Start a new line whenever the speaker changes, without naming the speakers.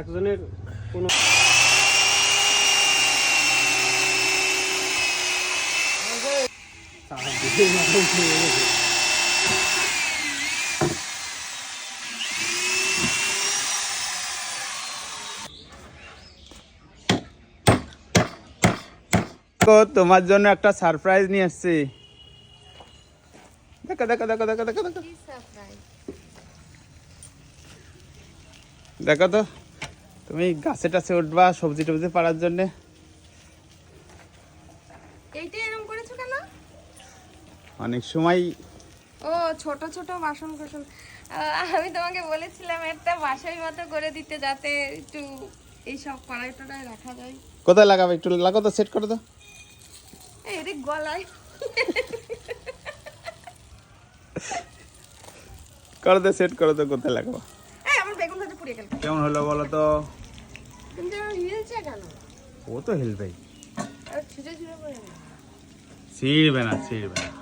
একজনের কোনো
তোমার জন্য একটা সারপ্রাইজ নিয়ে আসছি। দেখো দেখো দেখো দেখো দেখো দেখো দেখো তো, তুমি গাছে টাছে উঠবা সবজি টবজি পাড়ার জন্য।
এইটা এরকম করেছো কেন?
অনেক সময়
ও ছোট ছোট বাসন কোসন, আমি তোমাকে বলেছিলাম একটা বাসাই মতো করে দিতে, যাতে একটু এইসব কড়াই টড়াই রাখা যায়।
কোথায় লাগাবে, একটু লাগো তো, সেট করে দাও।
এই রে গলায়
করে দে, সেট করে দে, কোথায় লাগাবো।
এই আমার বেগুন ভাজা পুড়িয়ে গেল।
কেমন হলো বলো তো?
কিন্তু আমার হিলছে কেন?
ও তো হিলবেই,
আর ছিঁড়ে ছিঁড়ে পড়ে না।
ছিড়বে না ছিড়বে না।